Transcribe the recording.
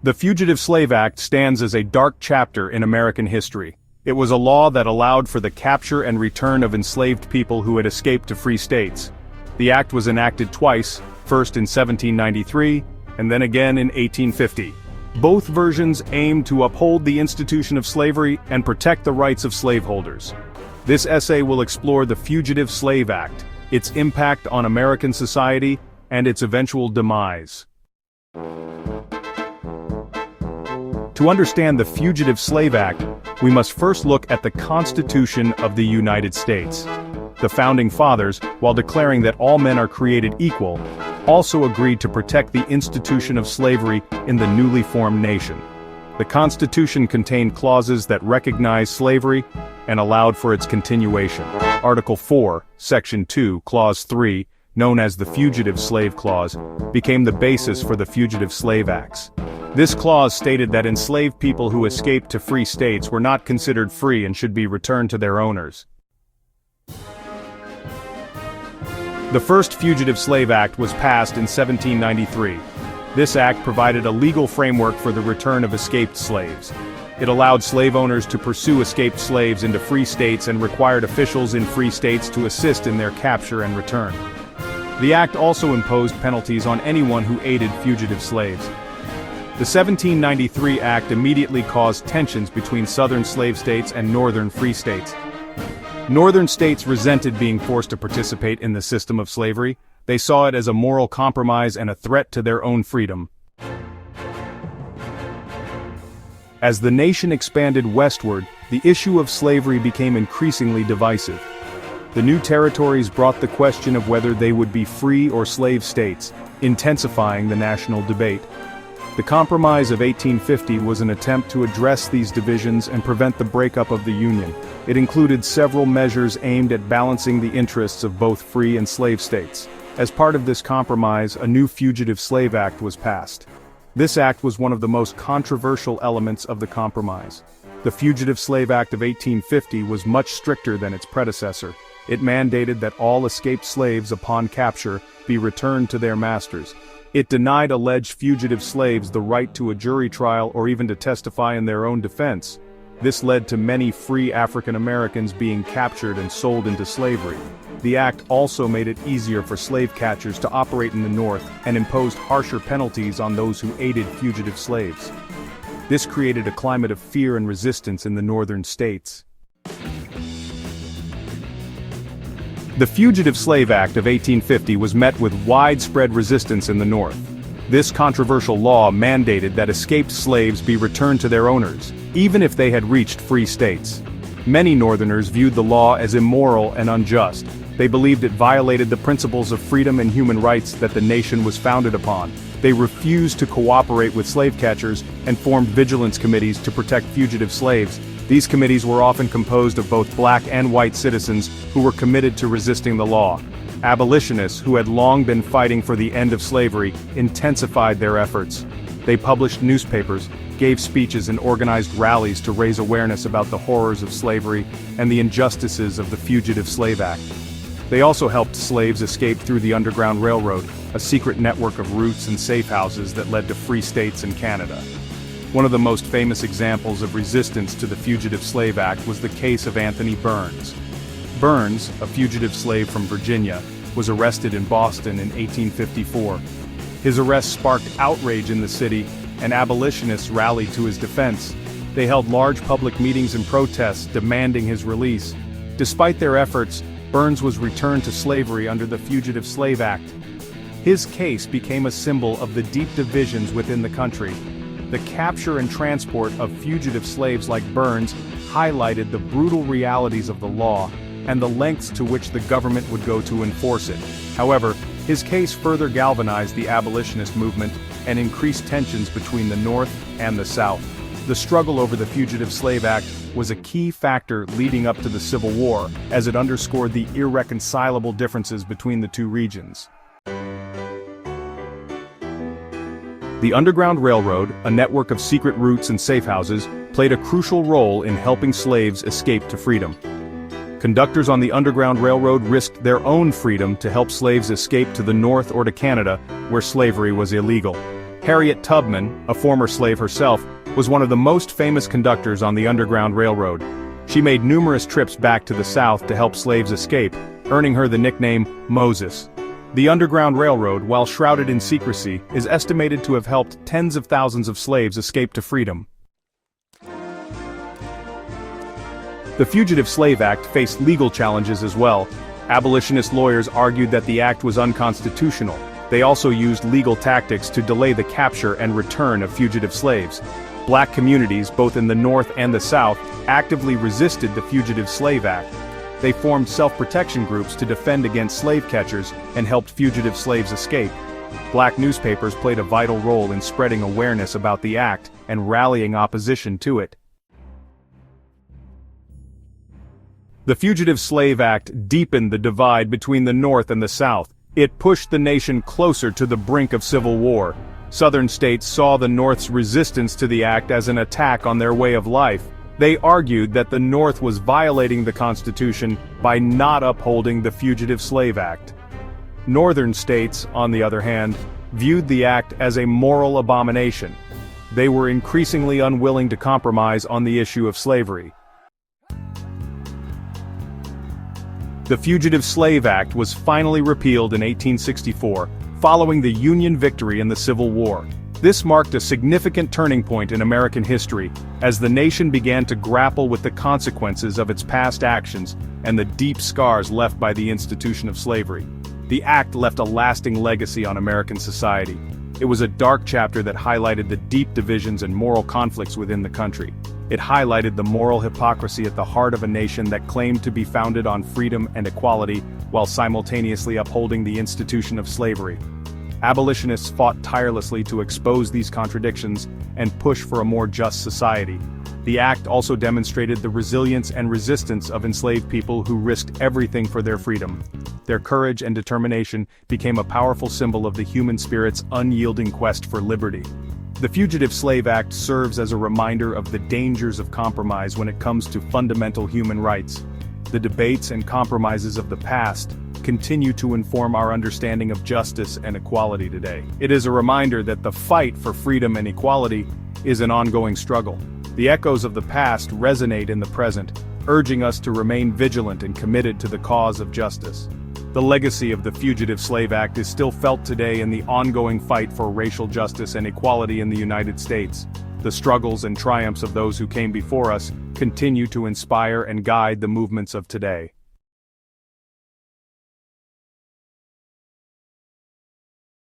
The Fugitive Slave Act stands as a dark chapter in American history. It was a law that allowed for the capture and return of enslaved people who had escaped to free states. The act was enacted twice, first in 1793, and then again in 1850. Both versions aimed to uphold the institution of slavery and protect the rights of slaveholders. This essay will explore the Fugitive Slave Act, its impact on American society, and its eventual demise. To understand the Fugitive Slave Act, we must first look at the Constitution of the United States. The Founding Fathers, while declaring that all men are created equal, also agreed to protect the institution of slavery in the newly formed nation. The Constitution contained clauses that recognized slavery and allowed for its continuation. Article 4, Section 2, Clause 3, known as the Fugitive Slave Clause, became the basis for the Fugitive Slave Acts. This clause stated that enslaved people who escaped to free states were not considered free and should be returned to their owners. The first Fugitive Slave Act was passed in 1793. This act provided a legal framework for the return of escaped slaves. It allowed slave owners to pursue escaped slaves into free states and required officials in free states to assist in their capture and return. The act also imposed penalties on anyone who aided fugitive slaves. The 1793 Act immediately caused tensions between southern slave states and northern free states. Northern states resented being forced to participate in the system of slavery. They saw it as a moral compromise and a threat to their own freedom. As the nation expanded westward, the issue of slavery became increasingly divisive. The new territories brought the question of whether they would be free or slave states, intensifying the national debate. The Compromise of 1850 was an attempt to address these divisions and prevent the breakup of the Union. It included several measures aimed at balancing the interests of both free and slave states. As part of this compromise, a new Fugitive Slave Act was passed. This act was one of the most controversial elements of the compromise. The Fugitive Slave Act of 1850 was much stricter than its predecessor. It mandated that all escaped slaves upon capture be returned to their masters. It denied alleged fugitive slaves the right to a jury trial or even to testify in their own defense. This led to many free African Americans being captured and sold into slavery. The act also made it easier for slave catchers to operate in the North and imposed harsher penalties on those who aided fugitive slaves. This created a climate of fear and resistance in the northern states. The Fugitive Slave Act of 1850 was met with widespread resistance in the North. This controversial law mandated that escaped slaves be returned to their owners, even if they had reached free states. Many Northerners viewed the law as immoral and unjust. They believed it violated the principles of freedom and human rights that the nation was founded upon. They refused to cooperate with slave catchers and formed vigilance committees to protect fugitive slaves. These committees were often composed of both black and white citizens who were committed to resisting the law. Abolitionists, who had long been fighting for the end of slavery, intensified their efforts. They published newspapers, gave speeches and organized rallies to raise awareness about the horrors of slavery and the injustices of the Fugitive Slave Act. They also helped slaves escape through the Underground Railroad, a secret network of routes and safe houses that led to free states in Canada. One of the most famous examples of resistance to the Fugitive Slave Act was the case of Anthony Burns. Burns, a fugitive slave from Virginia, was arrested in Boston in 1854. His arrest sparked outrage in the city, and abolitionists rallied to his defense. They held large public meetings and protests demanding his release. Despite their efforts, Burns was returned to slavery under the Fugitive Slave Act. His case became a symbol of the deep divisions within the country. The capture and transport of fugitive slaves like Burns highlighted the brutal realities of the law and the lengths to which the government would go to enforce it. However, his case further galvanized the abolitionist movement and increased tensions between the North and the South. The struggle over the Fugitive Slave Act was a key factor leading up to the Civil War, as it underscored the irreconcilable differences between the two regions. The Underground Railroad, a network of secret routes and safe houses, played a crucial role in helping slaves escape to freedom. Conductors on the Underground Railroad risked their own freedom to help slaves escape to the North or to Canada, where slavery was illegal. Harriet Tubman, a former slave herself, was one of the most famous conductors on the Underground Railroad. She made numerous trips back to the South to help slaves escape, earning her the nickname Moses. The Underground Railroad, while shrouded in secrecy, is estimated to have helped tens of thousands of slaves escape to freedom. The Fugitive Slave Act faced legal challenges as well. Abolitionist lawyers argued that the act was unconstitutional. They also used legal tactics to delay the capture and return of fugitive slaves. Black communities, both in the North and the South, actively resisted the Fugitive Slave Act. They formed self-protection groups to defend against slave catchers and helped fugitive slaves escape. Black newspapers played a vital role in spreading awareness about the act and rallying opposition to it. The Fugitive Slave Act deepened the divide between the North and the South. It pushed the nation closer to the brink of civil war. Southern states saw the North's resistance to the act as an attack on their way of life. They argued that the North was violating the Constitution by not upholding the Fugitive Slave Act. Northern states, on the other hand, viewed the act as a moral abomination. They were increasingly unwilling to compromise on the issue of slavery. The Fugitive Slave Act was finally repealed in 1864, following the Union victory in the Civil War. This marked a significant turning point in American history, as the nation began to grapple with the consequences of its past actions and the deep scars left by the institution of slavery. The act left a lasting legacy on American society. It was a dark chapter that highlighted the deep divisions and moral conflicts within the country. It highlighted the moral hypocrisy at the heart of a nation that claimed to be founded on freedom and equality, while simultaneously upholding the institution of slavery. Abolitionists fought tirelessly to expose these contradictions and push for a more just society. The act also demonstrated the resilience and resistance of enslaved people who risked everything for their freedom. Their courage and determination became a powerful symbol of the human spirit's unyielding quest for liberty. The Fugitive Slave Act serves as a reminder of the dangers of compromise when it comes to fundamental human rights. The debates and compromises of the past continue to inform our understanding of justice and equality today. It is a reminder that the fight for freedom and equality is an ongoing struggle. The echoes of the past resonate in the present, urging us to remain vigilant and committed to the cause of justice. The legacy of the Fugitive Slave Act is still felt today in the ongoing fight for racial justice and equality in the United States. The struggles and triumphs of those who came before us continue to inspire and guide the movements of today.